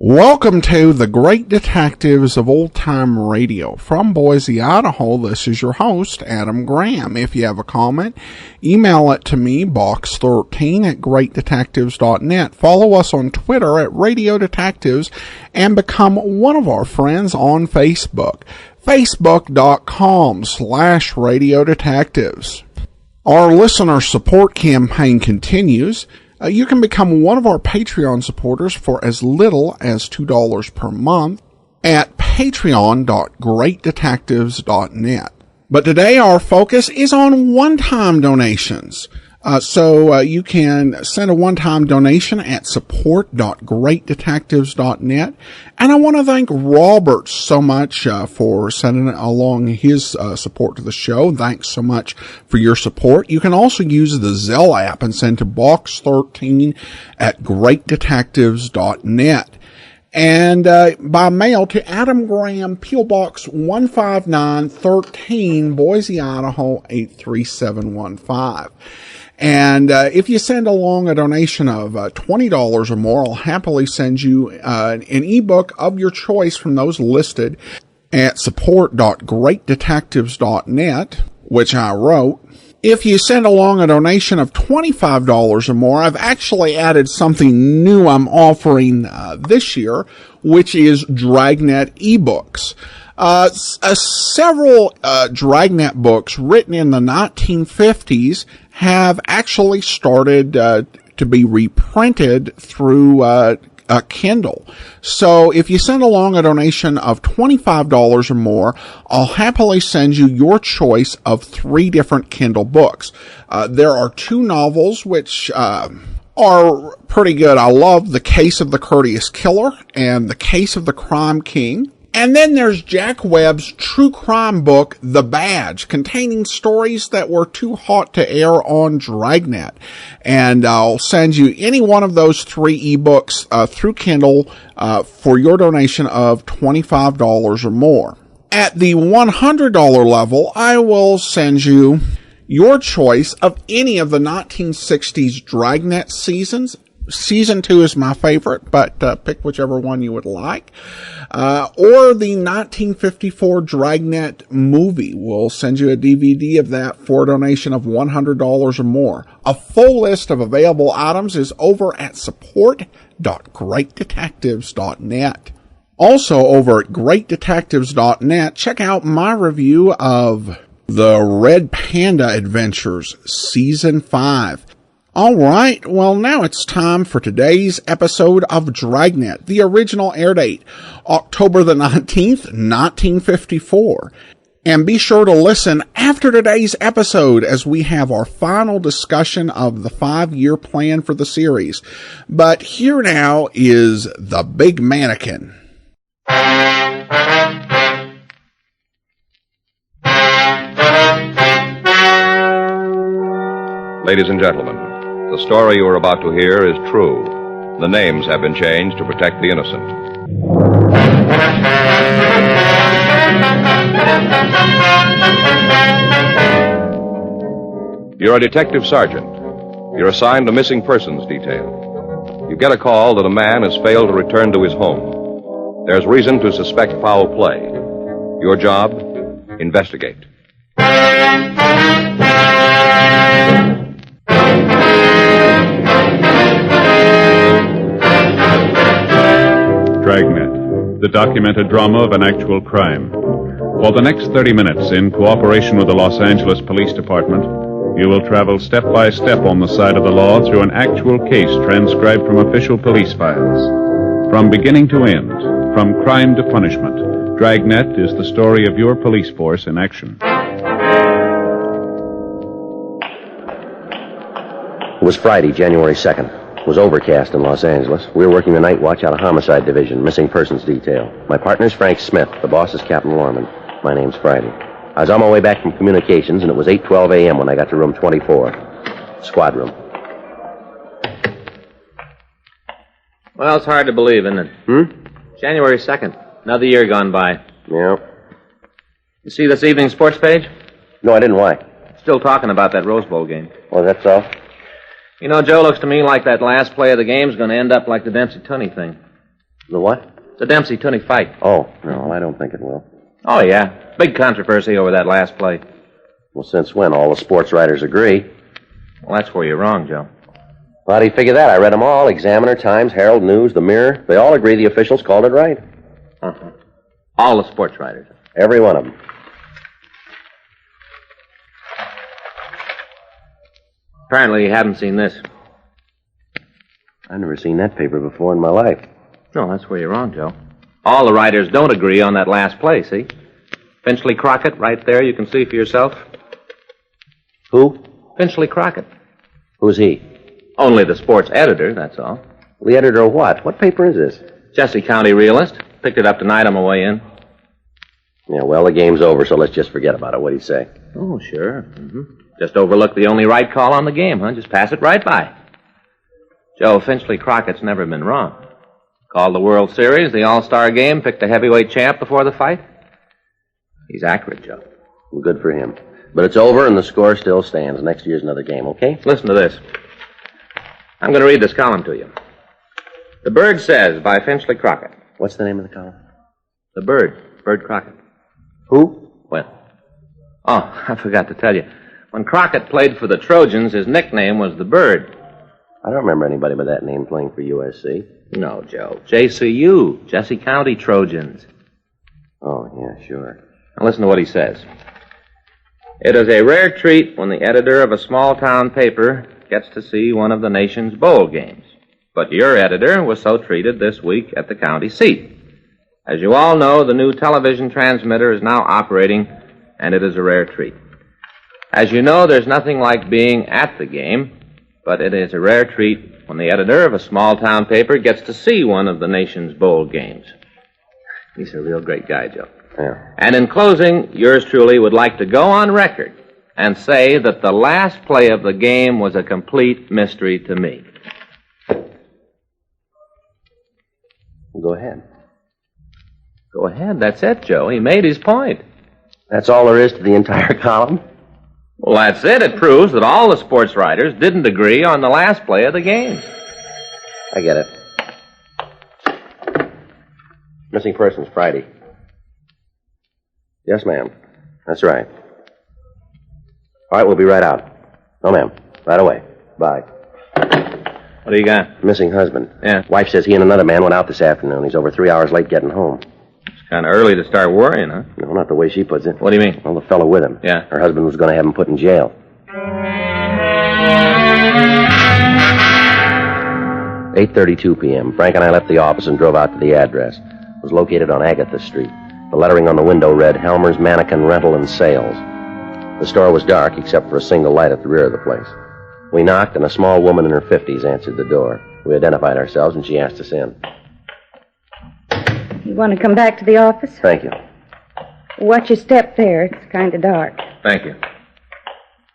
Welcome to the Great Detectives of Old Time Radio. From Boise, Idaho, this is your host, Adam Graham. If you have a comment, email it to me, box13@greatdetectives.net. Follow us on Twitter at Radio Detectives and become one of our friends on Facebook, facebook.com/Radio Detectives. Our listener support campaign continues. You can become one of our Patreon supporters for as little as $2 per month at patreon.greatdetectives.net. But today our focus is on one-time donations. So you can send a one-time donation at support.greatdetectives.net. And I want to thank Robert so much for sending along his support to the show. Thanks so much for your support. You can also use the Zelle app and send to box13@greatdetectives.net. And by mail to Adam Graham, P.O. Box 15913, Boise, Idaho 83715. And if you send along a donation of $20 or more, I'll happily send you an ebook of your choice from those listed at support.greatdetectives.net, which I wrote. If you send along a donation of $25 or more, I've actually added something new I'm offering this year, which is Dragnet ebooks. Several Dragnet books written in the 1950s have actually started to be reprinted through Kindle. So if you send along a donation of $25 or more, I'll happily send you your choice of 3 different Kindle books. There are 2 novels which are pretty good. I love The Case of the Courteous Killer and The Case of the Crime King. And then there's Jack Webb's true crime book, The Badge, containing stories that were too hot to air on Dragnet. And I'll send you any one of those 3 ebooks through Kindle for your donation of $25 or more. At the $100 level, I will send you your choice of any of the 1960s Dragnet seasons. Season 2 is my favorite, but pick whichever one you would like. Or the 1954 Dragnet movie. We'll send you a DVD of that for a donation of $100 or more. A full list of available items is over at support.greatdetectives.net. Also over at greatdetectives.net, check out my review of The Red Panda Adventures, Season 5. All right, well, now it's time for today's episode of Dragnet. The original air date, October the 19th, 1954. And be sure to listen after today's episode as we have our final discussion of the 5-year plan for the series. But here now is the Big Mannequin. Ladies and gentlemen, the story you are about to hear is true. The names have been changed to protect the innocent. You're a detective sergeant. You're assigned a missing persons detail. You get a call that a man has failed to return to his home. There's reason to suspect foul play. Your job? Investigate. Dragnet, the documented drama of an actual crime. For the next 30 minutes, in cooperation with the Los Angeles Police Department, you will travel step by step on the side of the law through an actual case transcribed from official police files. From beginning to end, from crime to punishment, Dragnet is the story of your police force in action. It was Friday, January 2nd. It was overcast in Los Angeles. We were working the night watch out of Homicide Division, missing persons detail. My partner's Frank Smith. The boss is Captain Lorman. My name's Friday. I was on my way back from communications, and it was 8:12 a.m. when I got to room 24. Squad room. Well, it's hard to believe, isn't it? January 2nd. Another year gone by. Yeah. You see this evening's sports page? No, I didn't. Why? Still talking about that Rose Bowl game. Oh, that's all? You know, Joe, looks to me like that last play of the game's going to end up like the Dempsey-Tunney thing. The what? The Dempsey-Tunney fight. Oh, no, I don't think it will. Oh, yeah. Big controversy over that last play. Well, since when? All the sports writers agree. Well, that's where you're wrong, Joe. How do you figure that? I read them all. Examiner, Times, Herald, News, The Mirror. They all agree the officials called it right. Uh-huh. All the sports writers. Every one of them. Apparently you haven't seen this. I've never seen that paper before in my life. No, that's where you're wrong, Joe. All the writers don't agree on that last play, see? Finchley Crockett, right there, you can see for yourself. Who? Finchley Crockett. Who's he? Only the sports editor, that's all. The editor of what? What paper is this? Jesse County Realist. Picked it up tonight on my way in. Yeah, well, the game's over, so let's just forget about it. What do you say? Oh, sure. Just overlook the only right call on the game, huh? Just pass it right by. Joe, Finchley Crockett's never been wrong. Called the World Series, the All-Star game, picked a heavyweight champ before the fight. He's accurate, Joe. Well, good for him. But it's over, and the score still stands. Next year's another game, okay? Listen to this. I'm going to read this column to you. The Bird Says by Finchley Crockett. What's the name of the column? The Bird. Bird Crockett. Who? Well, I forgot to tell you. When Crockett played for the Trojans, his nickname was the Bird. I don't remember anybody by that name playing for USC. No, Joe. JCU, Jesse County Trojans. Oh, yeah, sure. Now listen to what he says. It is a rare treat when the editor of a small-town paper gets to see one of the nation's bowl games. But your editor was so treated this week at the county seat. As you all know, the new television transmitter is now operating, and it is a rare treat. As you know, there's nothing like being at the game, but it is a rare treat when the editor of a small-town paper gets to see one of the nation's bowl games. He's a real great guy, Joe. Yeah. And in closing, yours truly would like to go on record and say that the last play of the game was a complete mystery to me. Go ahead. Go ahead. That's it, Joe. He made his point. That's all there is to the entire column? Well, that's it. It proves that all the sports writers didn't agree on the last play of the game. I get it. Missing persons Friday. Yes, ma'am. That's right. All right, we'll be right out. No, ma'am. Right away. Bye. What do you got? Missing husband. Yeah. Wife says he and another man went out this afternoon. He's over 3 hours late getting home. It's kind of early to start worrying, huh? No, not the way she puts it. What do you mean? Well, the fellow with him. Yeah. Her husband was going to have him put in jail. 8:32 p.m. Frank and I left the office and drove out to the address. It was located on Agatha Street. The lettering on the window read, Helmer's Mannikin Rental and Sales. The store was dark except for a single light at the rear of the place. We knocked, and a small woman in her 50s answered the door. We identified ourselves, and she asked us in. You want to come back to the office? Thank you. Watch your step there. It's kind of dark. Thank you.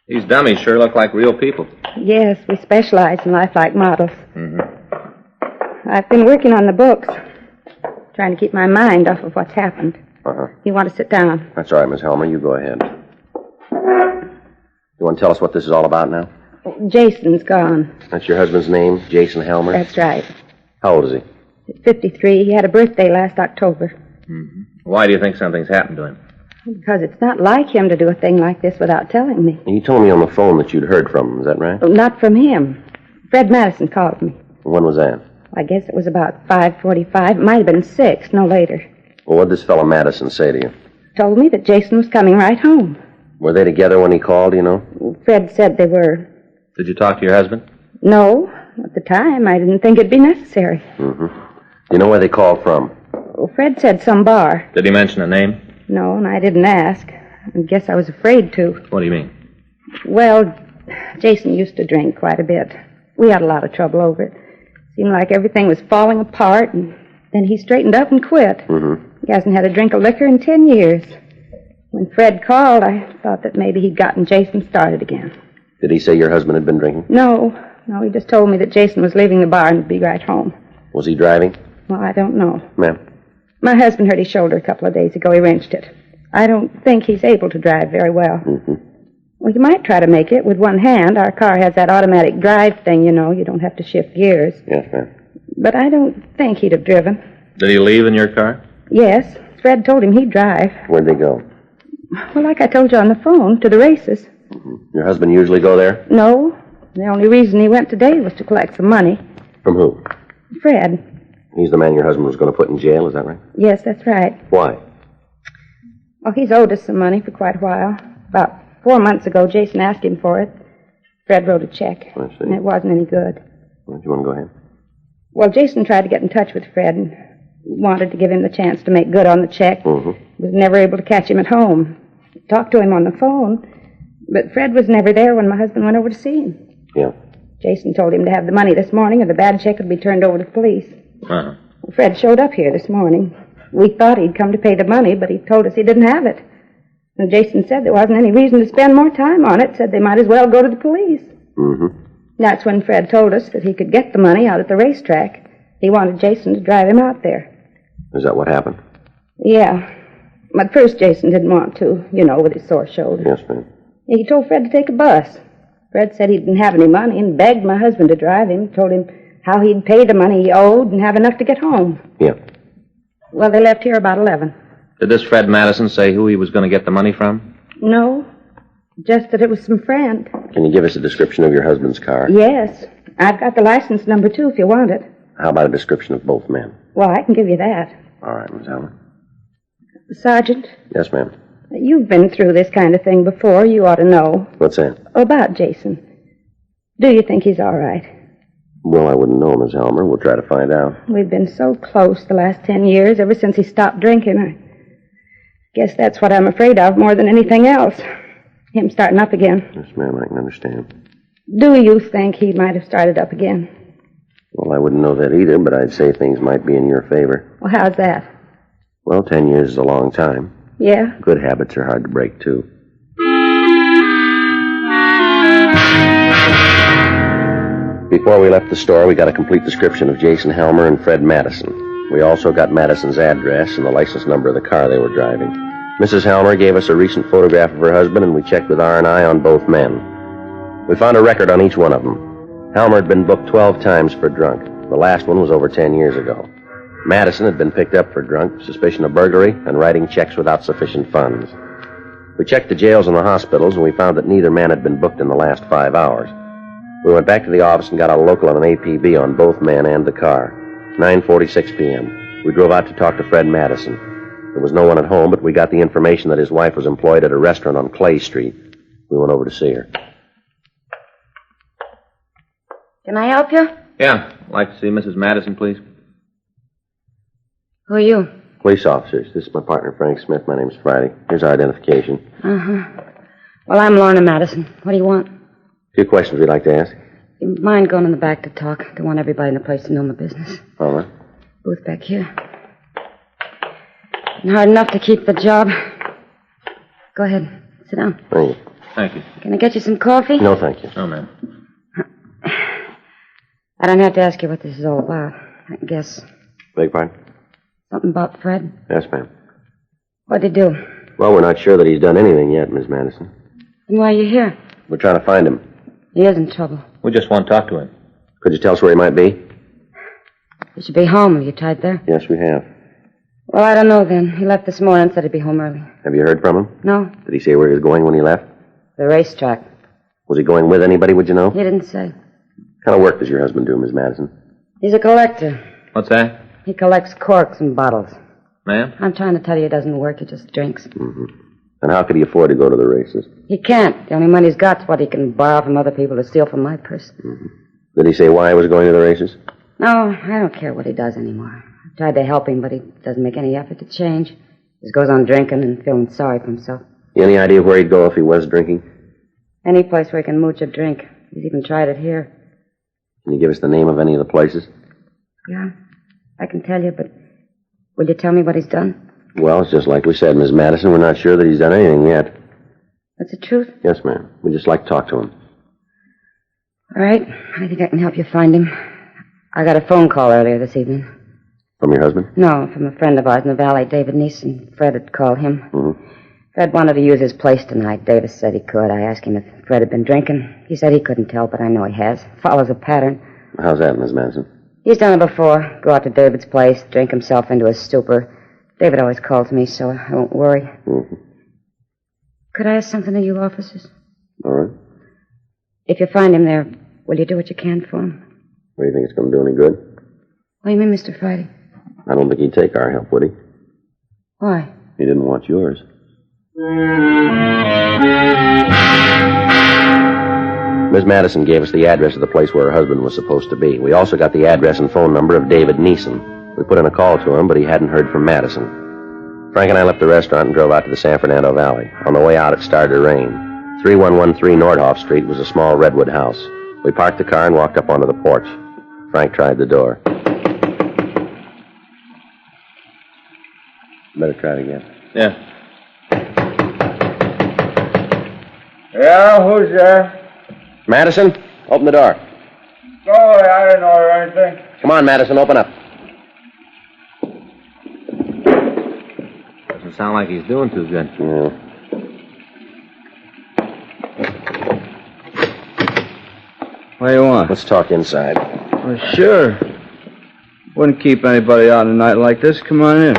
These dummies sure look like real people. Yes, we specialize in lifelike models. Mm-hmm. I've been working on the books, trying to keep my mind off of what's happened. Uh-huh. You want to sit down? That's all right, Miss Helmer. You go ahead. You want to tell us what this is all about now? Jason's gone. That's your husband's name, Jason Helmer? That's right. How old is he? He's 53. He had a birthday last October. Mm-hmm. Why do you think something's happened to him? Because it's not like him to do a thing like this without telling me. You told me on the phone that you'd heard from him. Is that right? Not from him. Fred Madison called me. When was that? I guess it was about 5:45. It might have been 6, no later. Well, what did this fellow Madison say to you? Told me that Jason was coming right home. Were they together when he called, you know? Fred said they were. Did you talk to your husband? No. At the time, I didn't think it'd be necessary. Mm-hmm. You know where they called from? Well, Fred said some bar. Did he mention a name? No, and I didn't ask. I guess I was afraid to. What do you mean? Well, Jason used to drink quite a bit. We had a lot of trouble over it. Seemed like everything was falling apart, and then he straightened up and quit. Mm-hmm. He hasn't had a drink of liquor in 10 years. When Fred called, I thought that maybe he'd gotten Jason started again. Did he say your husband had been drinking? No, he just told me that Jason was leaving the bar and would be right home. Was he driving? Well, I don't know. Ma'am? My husband hurt his shoulder a couple of days ago. He wrenched it. I don't think he's able to drive very well. Mm-hmm. Well, you might try to make it with one hand. Our car has that automatic drive thing, you know. You don't have to shift gears. Yes, ma'am. But I don't think he'd have driven. Did he leave in your car? Yes. Fred told him he'd drive. Where'd they go? Well, like I told you on the phone, to the races. Mm-hmm. Your husband usually go there? No. The only reason he went today was to collect some money. From who? Fred. He's the man your husband was going to put in jail, is that right? Yes, that's right. Why? Well, he's owed us some money for quite a while. About 4 months ago, Jason asked him for it. Fred wrote a check. I see. And it wasn't any good. Well, do you want to go ahead? Well, Jason tried to get in touch with Fred and wanted to give him the chance to make good on the check. Mm-hmm. Was never able to catch him at home. Talked to him on the phone, but Fred was never there when my husband went over to see him. Yeah. Jason told him to have the money this morning or the bad check would be turned over to the police. Uh-huh. Fred showed up here this morning. We thought he'd come to pay the money, but he told us he didn't have it. And Jason said there wasn't any reason to spend more time on it, said they might as well go to the police. Mm-hmm. That's when Fred told us that he could get the money out at the racetrack. He wanted Jason to drive him out there. Is that what happened? Yeah. But first Jason didn't want to, you know, with his sore shoulder. Yes, ma'am. He told Fred to take a bus. Fred said he didn't have any money and begged my husband to drive him, told him how he'd pay the money he owed and have enough to get home. Yeah. Well, they left here about 11. Did this Fred Madison say who he was going to get the money from? No, just that it was some friend. Can you give us a description of your husband's car? Yes, I've got the license number, too, if you want it. How about a description of both men? Well, I can give you that. All right, Miss Allen. Sergeant, Yes, ma'am. you've been through this kind of thing before. You ought to know. What's that? About Jason. Do you think he's all right? Well, I wouldn't know, Miss Elmer. We'll try to find out. We've been so close the last 10 years, ever since he stopped drinking. I guess that's what I'm afraid of more than anything else. Him starting up again. Yes, ma'am, I can understand. Do you think he might have started up again? Well, I wouldn't know that either, but I'd say things might be in your favor. Well, how's that? Well, 10 years is a long time. Yeah? Good habits are hard to break, too. Before we left the store, we got a complete description of Jason Helmer and Fred Madison. We also got Madison's address and the license number of the car they were driving. Mrs. Helmer gave us a recent photograph of her husband, and we checked with R&I on both men. We found a record on each one of them. Helmer had been booked 12 times for drunk. The last one was over 10 years ago. Madison had been picked up for drunk, suspicion of burglary, and writing checks without sufficient funds. We checked the jails and the hospitals, and we found that neither man had been booked in the last 5 hours. We went back to the office and got out a local on an APB on both men and the car. 9:46 p.m. We drove out to talk to Fred Madison. There was no one at home, but we got the information that his wife was employed at a restaurant on Clay Street. We went over to see her. Can I help you? Yeah. I'd like to see Mrs. Madison, please. Who are you? Police officers. This is my partner, Frank Smith. My name's Friday. Here's our identification. Uh-huh. Well, I'm Lorna Madison. What do you want? A few questions we'd like to ask. You mind going in the back to talk? Don't want everybody in the place to know my business. All right. Booth back here. Been hard enough to keep the job. Go ahead. Sit down. Thank you. Thank you. Can I get you some coffee? No, thank you. Oh, ma'am. I don't have to ask you what this is all about. I guess Beg pardon? something about Fred. Yes, ma'am. What'd he do? Well, we're not sure that he's done anything yet, Miss Madison. And why are you here? We're trying to find him. He is in trouble. We just want to talk to him. Could you tell us where he might be? He should be home. Have you tried there? Yes, we have. Well, I don't know then. He left this morning and said he'd be home early. Have you heard from him? No? Did he say where he was going when he left? The racetrack. Was he going with anybody, would you know? He didn't say. What kind of work does your husband do, Miss Madison? He's a collector. What's that? He collects corks and bottles. Ma'am? I'm trying to tell you he doesn't work. He just drinks. Mm-hmm. And how could he afford to go to the races? He can't. The only money he's got's what he can borrow from other people to steal from my purse. Mm-hmm. Did he say why he was going to the races? No, I don't care what he does anymore. I tried to help him, but he doesn't make any effort to change. Just goes on drinking and feeling sorry for himself. Any idea where he'd go if he was drinking? Any place where he can mooch a drink. He's even tried it here. Can you give us the name of any of the places? Yeah, I can tell you, but will you tell me what he's done? Well, it's just like we said, Miss Madison. We're not sure that he's done anything yet. That's the truth? Yes, ma'am. We'd just like to talk to him. All right. I think I can help you find him. I got a phone call earlier this evening. From your husband? No, from a friend of ours in the valley, David Neeson. Fred had called him. Mm-hmm. Fred wanted to use his place tonight. Davis said he could. I asked him if Fred had been drinking. He said he couldn't tell, but I know he has. Follows a pattern. How's that, Miss Madison? He's done it before. Go out to David's place, drink himself into a stupor. David always calls me, so I won't worry. Mm-hmm. Could I ask something of you officers? All right. If you find him there, will you do what you can for him? What, do you think it's going to do any good? What do you mean, Mr. Friday? I don't think he'd take our help, would he? Why? He didn't want yours. Miss Madison gave us the address of the place where her husband was supposed to be. We also got the address and phone number of David Neeson. We put in a call to him, but he hadn't heard from Madison. Frank and I left the restaurant and drove out to the San Fernando Valley. On the way out, it started to rain. 3113 Nordhoff Street was a small redwood house. We parked the car and walked up onto the porch. Frank tried the door. Better try it again. Yeah. Yeah, who's there? Madison, open the door. Sorry, I didn't order anything. Come on, Madison, open up. Doesn't sound like he's doing too good. Yeah. What do you want? Let's talk inside. Well, sure. Wouldn't keep anybody out on a night like this. Come on in.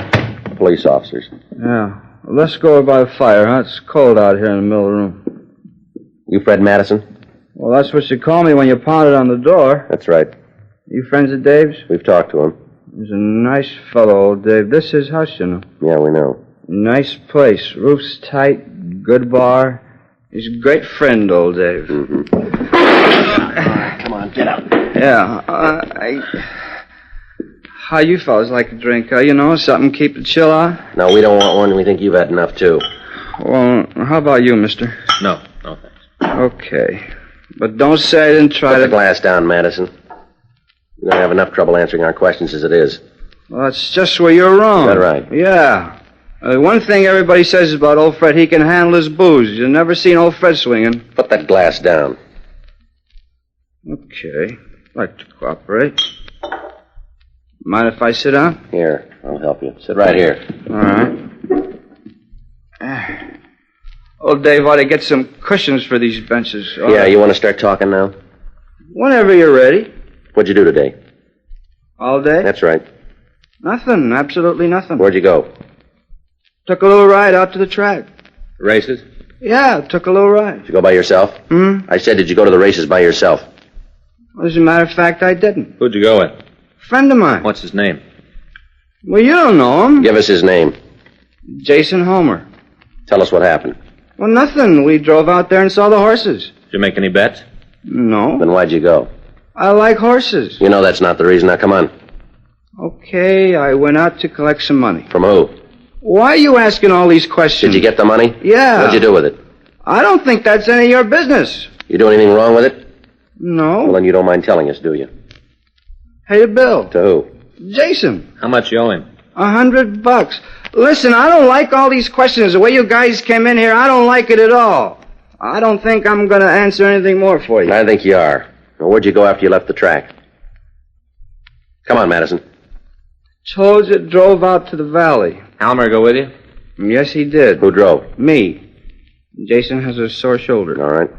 Police officers. Yeah. Well, let's go over by the fire, huh? It's cold out here in the middle of the room. You Fred Madison? Well, that's what you call me when you pounded on the door. That's right. You friends of Dave's? We've talked to him. He's a nice fellow, old Dave. This is his house, you know. Yeah, we know. Nice place. Roof's tight. Good bar. He's a great friend, old Dave. Mm-hmm. Come on, get out. Yeah. How you fellas like a drink, huh? You know, something keep the chill out? No, we don't want one. We think you've had enough, too. Well, how about you, mister? No, thanks. Okay. But don't say I didn't try Put to... the glass down, Madison. You're going to have enough trouble answering our questions as it is. Well, that's just where you're wrong. Is that right? Yeah. One thing everybody says about old Fred, he can handle his booze. You've never seen old Fred swinging. Put that glass down. Okay. Like to cooperate. Mind if I sit down? Here, I'll help you. Sit right here. All right. Old Dave ought to get some cushions for these benches. Yeah, you want to start talking now? Whenever you're ready. What'd you do today? All day? That's right. Nothing. Absolutely nothing. Where'd you go? Took a little ride out to the track. Races? Yeah, took a little ride. Did you go by yourself? I said, did you go to the races by yourself? Well, as a matter of fact, I didn't. Who'd you go with? Friend of mine. What's his name? Well, you don't know him. Give us his name. Jason Homer. Tell us what happened. Well, nothing. We drove out there and saw the horses. Did you make any bets? No. Then why'd you go? I like horses. You know that's not the reason. Now, come on. Okay, I went out to collect some money. From who? Why are you asking all these questions? Did you get the money? Yeah. What'd you do with it? I don't think that's any of your business. You do anything wrong with it? No. Well, then you don't mind telling us, do you? Pay the bill. To who? Jason. How much you owe him? $100. Listen, I don't like all these questions. The way you guys came in here, I don't like it at all. I don't think I'm going to answer anything more for you. I think you are. Now, where'd you go after you left the track? Come on, Madison. Told you, drove out to the valley. Almer go with you? Yes, he did. Who drove? Me. Jason has a sore shoulder. All right.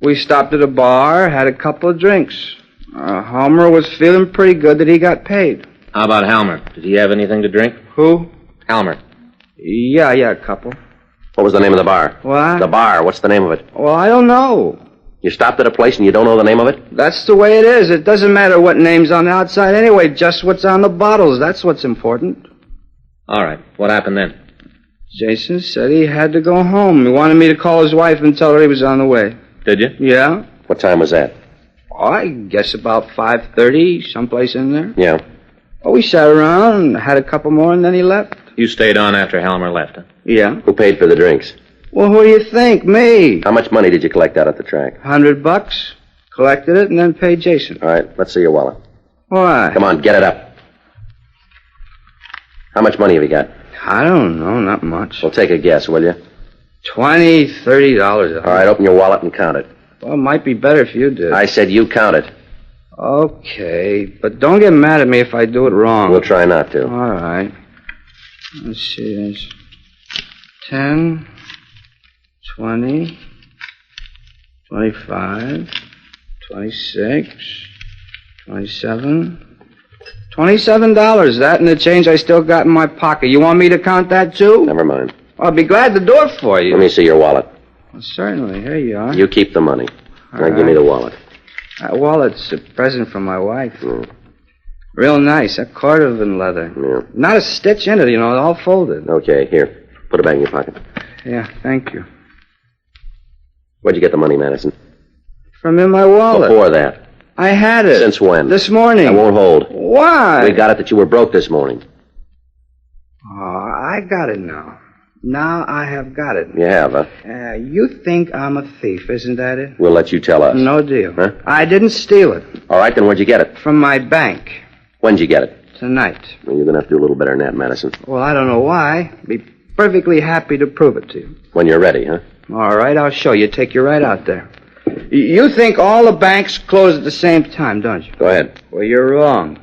We stopped at a bar, had a couple of drinks. Homer was feeling pretty good that he got paid. How about Halmer? Did he have anything to drink? Who? Halmer. Yeah, a couple. What was the name of the bar? What? The bar. What's the name of it? Well, I don't know. You stopped at a place and you don't know the name of it? That's the way it is. It doesn't matter what name's on the outside anyway, just what's on the bottles. That's what's important. All right. What happened then? Jason said he had to go home. He wanted me to call his wife and tell her he was on the way. Did you? Yeah? What time was that? Oh, I guess about 5:30, someplace in there. Yeah. Oh, we sat around and had a couple more and then he left. You stayed on after Halmer left, huh? Yeah. Who paid for the drinks? Well, who do you think? Me. How much money did you collect out at the track? $100. Collected it and then paid Jason. All right, let's see your wallet. Why? Come on, get it up. How much money have you got? I don't know, not much. Well, take a guess, will you? $20, $30. All right, open your wallet and count it. Well, it might be better if you did. I said you count it. Okay, but don't get mad at me if I do it wrong. We'll try not to. All right. Let's see, there's 10, 20, 25, 26, 27. $27. That and the change I still got in my pocket. You want me to count that, too? Never mind. I'll be glad to do it for you. Let me see your wallet. Well, certainly. Here you are. You keep the money. All Now right. give me the wallet. That wallet's a present from my wife. Mm. Real nice. A Cordovan leather. Yeah. Not a stitch in it, you know, all folded. Okay, here. Put it back in your pocket. Yeah, thank you. Where'd you get the money, Madison? From in my wallet. Before that. I had it. Since when? This morning. I won't hold. Why? We got it that you were broke this morning. Oh, I got it now. Now I have got it. You have, huh? You think I'm a thief, isn't that it? We'll let you tell us. No deal. Huh? I didn't steal it. All right, then where'd you get it? From my bank. When'd you get it? Tonight. Well, you're going to have to do a little better than that, Madison. Well, I don't know why. Be perfectly happy to prove it to you. When you're ready, huh? All right, I'll show you. Take you right out there. You think all the banks close at the same time, don't you? Go ahead. Well, you're wrong.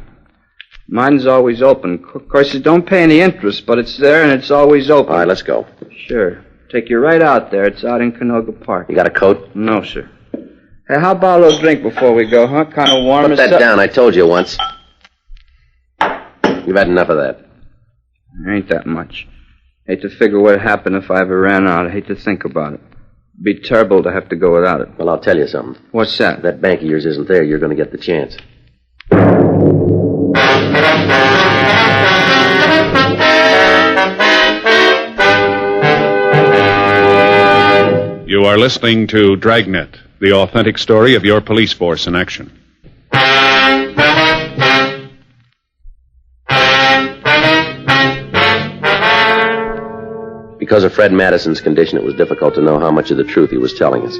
Mine's always open. Of course, it don't pay any interest, but it's there and it's always open. All right, let's go. Sure. Take you right out there. It's out in Canoga Park. You got a coat? No, sir. Hey, how about a little drink before we go, huh? Kind of warm. Put that down. I told you once. You've had enough of that. Ain't that much. Hate to figure what would happen if I ever ran out. I hate to think about it. Be terrible to have to go without it. Well, I'll tell you something. What's that? If that bank of yours isn't there, you're going to get the chance. You are listening to Dragnet, the authentic story of your police force in action. Because of Fred Madison's condition, it was difficult to know how much of the truth he was telling us.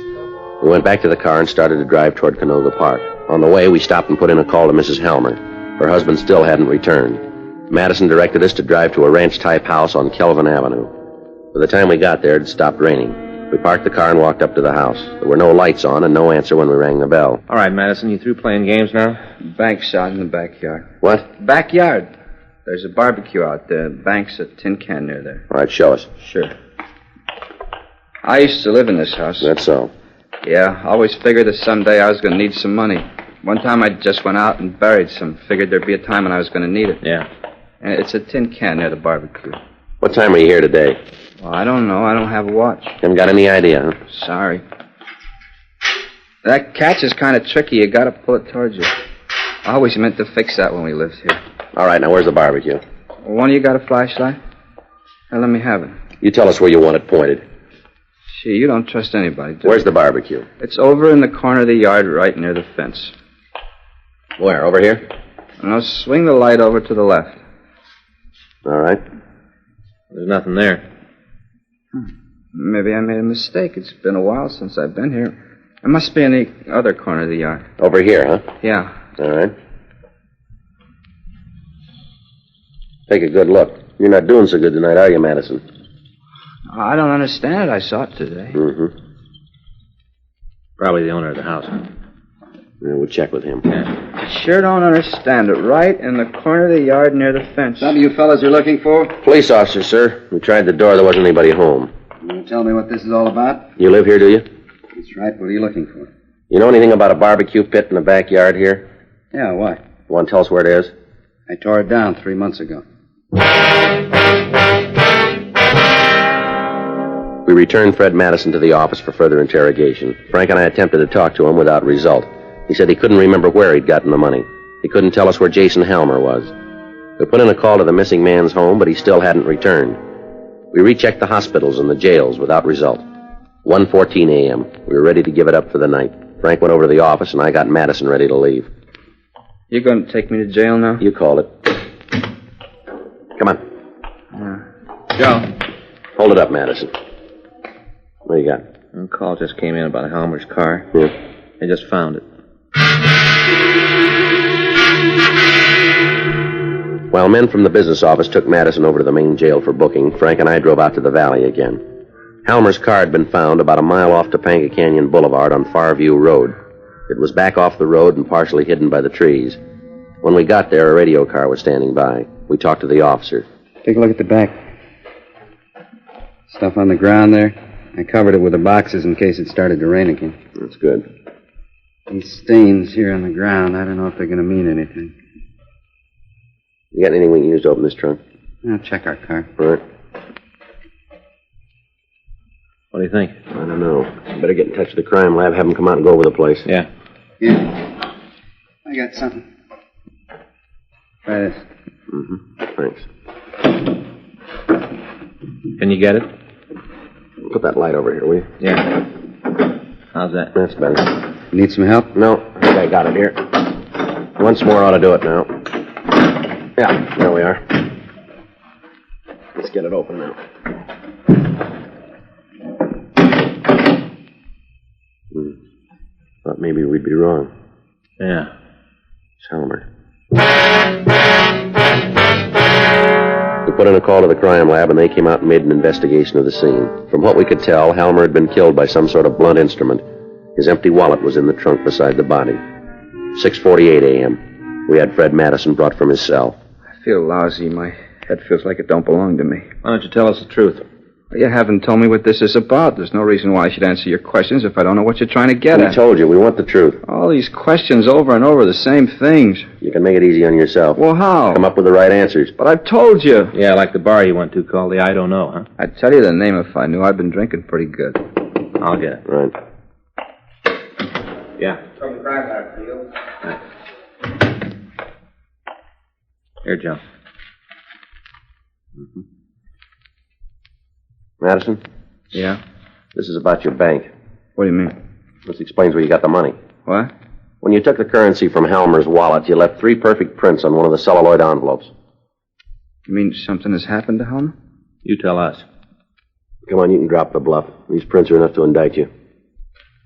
We went back to the car and started to drive toward Canoga Park. On the way, we stopped and put in a call to Mrs. Helmer. Her husband still hadn't returned. Madison directed us to drive to a ranch-type house on Kelvin Avenue. By the time we got there, it stopped raining. We parked the car and walked up to the house. There were no lights on and no answer when we rang the bell. All right, Madison, you through playing games now? Bank's out in the backyard. What? Backyard. There's a barbecue out there. Bank's a tin can near there. All right, show us. Sure. I used to live in this house. That's so. Yeah, I always figured that someday I was going to need some money. One time I just went out and buried some. Figured there'd be a time when I was going to need it. Yeah. And it's a tin can near the barbecue. What time are you here today? Well, I don't know. I don't have a watch. Haven't got any idea, huh? Sorry. That catch is kind of tricky. You got to pull it towards you. I always meant to fix that when we lived here. All right, now where's the barbecue? Well, one of you got a flashlight? Now, let me have it. You tell us where you want it pointed. Gee, you don't trust anybody, do you? Where's the barbecue? It's over in the corner of the yard right near the fence. Where, over here? Now, swing the light over to the left. All right. There's nothing there. Maybe I made a mistake. It's been a while since I've been here. It must be in the other corner of the yard. Over here, huh? Yeah. All right. Take a good look. You're not doing so good tonight, are you, Madison? I don't understand it. I saw it today. Mm-hmm. Probably the owner of the house. Yeah, we'll check with him. I sure don't understand it. Right in the corner of the yard near the fence. Something you fellas are looking for? Police officer, sir. We tried the door. There wasn't anybody home. You tell me what this is all about? You live here, do you? That's right. What are you looking for? You know anything about a barbecue pit in the backyard here? Yeah, why? You want to tell us where it is? I tore it down 3 months ago. We returned Fred Madison to the office for further interrogation. Frank and I attempted to talk to him without result. He said he couldn't remember where he'd gotten the money. He couldn't tell us where Jason Helmer was. We put in a call to the missing man's home, but he still hadn't returned. We rechecked the hospitals and the jails without result. 1:14 a.m. We were ready to give it up for the night. Frank went over to the office, and I got Madison ready to leave. You going to take me to jail now? You called it. Come on. Joe. Hold it up, Madison. What do you got? A call just came in about Helmer's car. Yeah. They just found it. While men from the business office took Madison over to the main jail for booking, Frank and I drove out to the valley again. Halmer's car had been found about a mile off Topanga Canyon Boulevard on Farview Road. It was back off the road and partially hidden by the trees. When we got there, a radio car was standing by. We talked to the officer. Take a look at the back. Stuff on the ground there. I covered it with the boxes in case it started to rain again. That's good. These stains here on the ground, I don't know if they're going to mean anything. You got anything we can use to open this trunk? I'll check our car. All right. What do you think? I don't know. Better get in touch with the crime lab, have them come out and go over the place. Yeah. Yeah. I got something. Try this. Mm-hmm. Thanks. Can you get it? Put that light over here, will you? Yeah. How's that? That's better. Need some help? No, I think I got it here. Once more ought to do it now. Yeah, there we are. Let's get it open now. Thought maybe we'd be wrong. Yeah. It's Halmer. We put in a call to the crime lab, and they came out and made an investigation of the scene. From what we could tell, Halmer had been killed by some sort of blunt instrument. His empty wallet was in the trunk beside the body. 6:48 a.m. We had Fred Madison brought from his cell. I feel lousy. My head feels like it don't belong to me. Why don't you tell us the truth? You haven't told me what this is about. There's no reason why I should answer your questions if I don't know what you're trying to get at. We told you, we want the truth. All these questions over and over, the same things. You can make it easy on yourself. Well, how? Come up with the right answers. But I've told you. Yeah, like the bar you went to called the I Don't Know, huh? I'd tell you the name if I knew. I've been drinking pretty good. I'll get it. Right. Yeah. From the crime lab, Field. Right. Here, Joe. Mm-hmm. Madison? Yeah? This is about your bank. What do you mean? This explains where you got the money. What? When you took the currency from Halmer's wallet, you left 3 perfect prints on one of the celluloid envelopes. You mean something has happened to him? You tell us. Come on, you can drop the bluff. These prints are enough to indict you.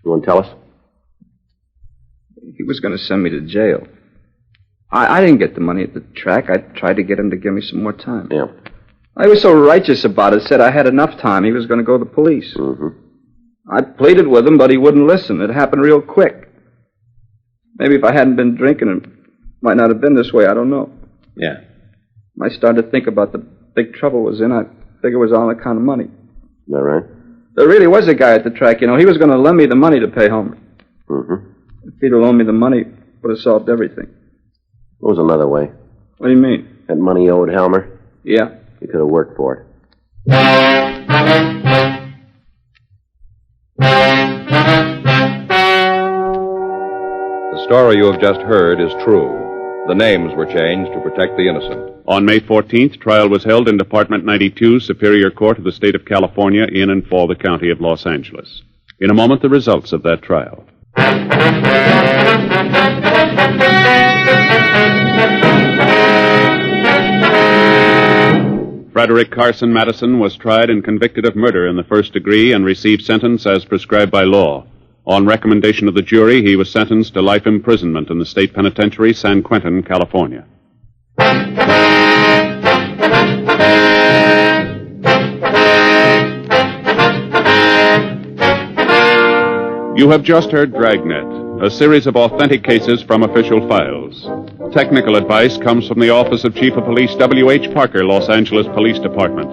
You want to tell us? He was going to send me to jail. I didn't get the money at the track. I tried to get him to give me some more time. Yeah. I was so righteous about it, said I had enough time. He was going to go to the police. Mm-hmm. I pleaded with him, but he wouldn't listen. It happened real quick. Maybe if I hadn't been drinking, it might not have been this way. I don't know. Yeah. I started to think about the big trouble was in. I figured it was all on account of money. Is that right? There really was a guy at the track, you know. He was going to lend me the money to pay Homer. Mm-hmm. If he'd have loaned me the money, it would have solved everything. What was another way? What do you mean? That money you owed Halmer? Yeah. You could have worked for it. The story you have just heard is true. The names were changed to protect the innocent. On May 14th, trial was held in Department 92, Superior Court of the State of California, in and for the County of Los Angeles. In a moment, the results of that trial. Frederick Carson Madison was tried and convicted of murder in the first degree and received sentence as prescribed by law. On recommendation of the jury, he was sentenced to life imprisonment in the state penitentiary, San Quentin, California. You have just heard Dragnet, a series of authentic cases from official files. Technical advice comes from the Office of Chief of Police W.H. Parker, Los Angeles Police Department.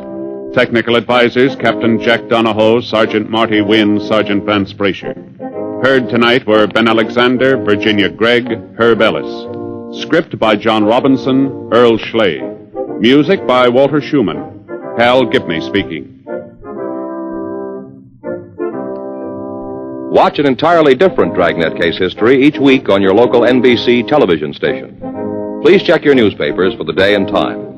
Technical advisors, Captain Jack Donahoe, Sergeant Marty Wynn, Sergeant Vance Brasher. Heard tonight were Ben Alexander, Virginia Gregg, Herb Ellis. Script by John Robinson, Earl Schley. Music by Walter Schumann. Hal Gibney speaking. Watch an entirely different Dragnet case history each week on your local NBC television station. Please check your newspapers for the day and time.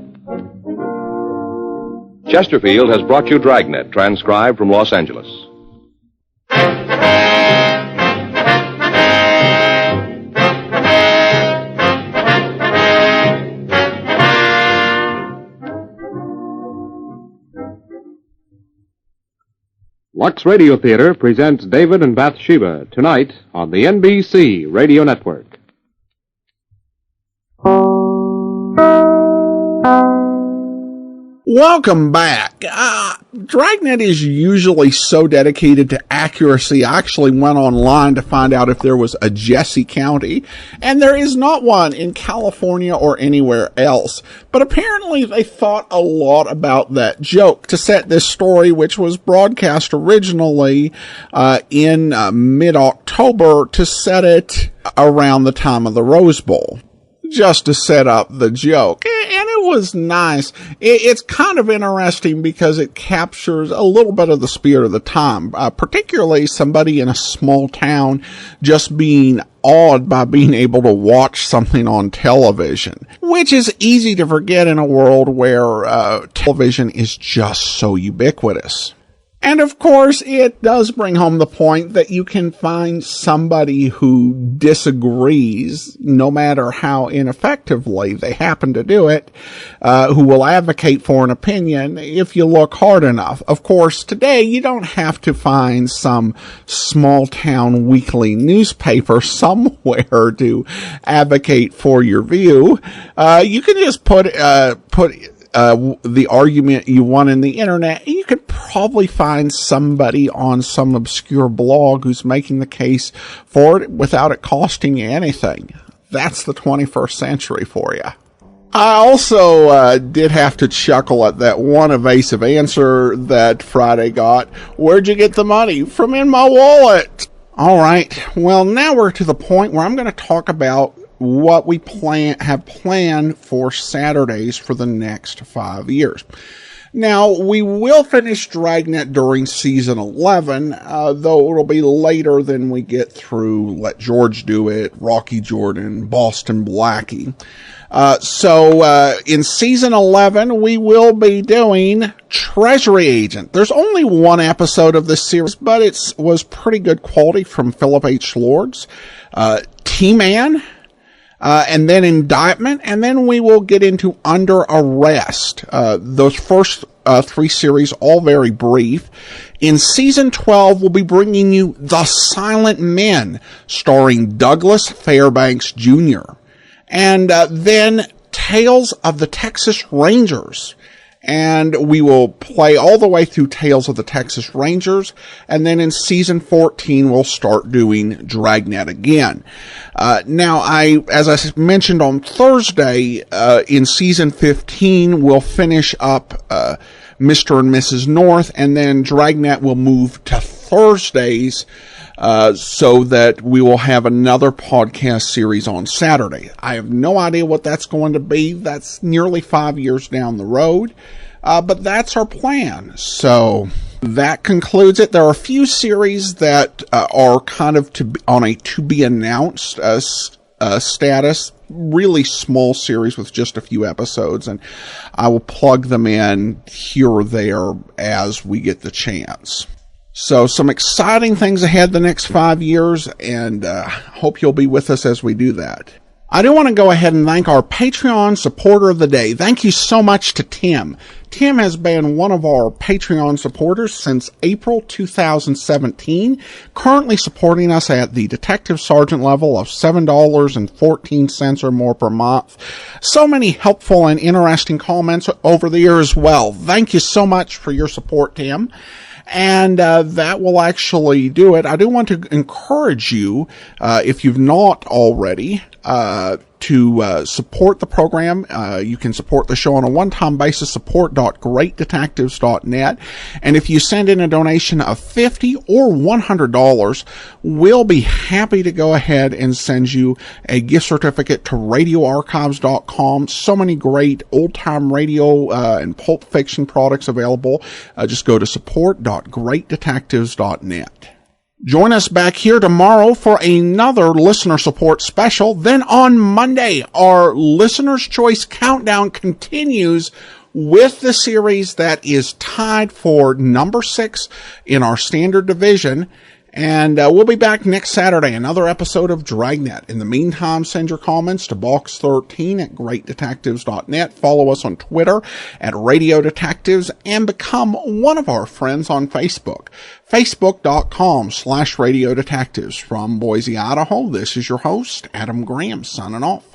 Chesterfield has brought you Dragnet, transcribed from Los Angeles. Lux Radio Theater presents David and Bathsheba tonight on the NBC Radio Network. Welcome back. Dragnet is usually so dedicated to accuracy. I actually went online to find out if there was a Jesse County, and there is not one in California or anywhere else. But apparently they thought a lot about that joke to set this story, which was broadcast originally in mid-October, to set it around the time of the Rose Bowl, just to set up the joke. And it was nice. It's kind of interesting because it captures a little bit of the spirit of the time, particularly somebody in a small town just being awed by being able to watch something on television, which is easy to forget in a world where television is just so ubiquitous. And of course, it does bring home the point that you can find somebody who disagrees, no matter how ineffectively they happen to do it, who will advocate for an opinion if you look hard enough. Of course, today you don't have to find some small town weekly newspaper somewhere to advocate for your view. You can just put the argument you want in the internet, and you could probably find somebody on some obscure blog who's making the case for it without it costing you anything. That's the 21st century for you. I also did have to chuckle at that one evasive answer that Friday got. Where'd you get the money? From in my wallet. All right. Well, now we're to the point where I'm going to talk about what we have planned for Saturdays for the next 5 years. Now, we will finish Dragnet during season 11, though it'll be later than we get through Let George Do It, Rocky Jordan, Boston Blackie. So in season 11, we will be doing Treasury Agent. There's only one episode of this series, but it was pretty good quality from Philip H. Lords. T-Man, and then Indictment, and then we will get into Under Arrest. Those first 3 series, all very brief. In season 12, we'll be bringing you The Silent Men, starring Douglas Fairbanks Jr., and then Tales of the Texas Rangers. And we will play all the way through Tales of the Texas Rangers. And then in season 14, we'll start doing Dragnet again. Now, as I mentioned on Thursday, in season 15, we'll finish up Mr. and Mrs. North, and then Dragnet will move to Thursdays, so that we will have another podcast series on Saturday. I have no idea what that's going to be. That's nearly 5 years down the road. But that's our plan. So that concludes it. There are a few series that are kind of on a to be announced status. Really small series with just a few episodes, and I will plug them in here or there as we get the chance. So some exciting things ahead the next 5 years, and hope you'll be with us as we do that. I do want to go ahead and thank our Patreon supporter of the day. Thank you so much to Tim. Tim has been one of our Patreon supporters since April 2017, currently supporting us at the Detective Sergeant level of $7.14 or more per month. So many helpful and interesting comments over the year as well. Thank you so much for your support, Tim. And that will actually do it. I do want to encourage you, if you've not already, to support the program. You can support the show on a one-time basis, support.greatdetectives.net. And if you send in a donation of $50 or $100, we'll be happy to go ahead and send you a gift certificate to radioarchives.com. So many great old-time radio and pulp fiction products available. Just go to support.greatdetectives.net. Join us back here tomorrow for another listener support special. Then on Monday, our Listener's Choice Countdown continues with the series that is tied for number 6 in our standard division. And we'll be back next Saturday, another episode of Dragnet. In the meantime, send your comments to box13@greatdetectives.net. Follow us on Twitter at Radio Detectives and become one of our friends on Facebook. Facebook.com/Radio Detectives. From Boise, Idaho, this is your host, Adam Graham, signing off.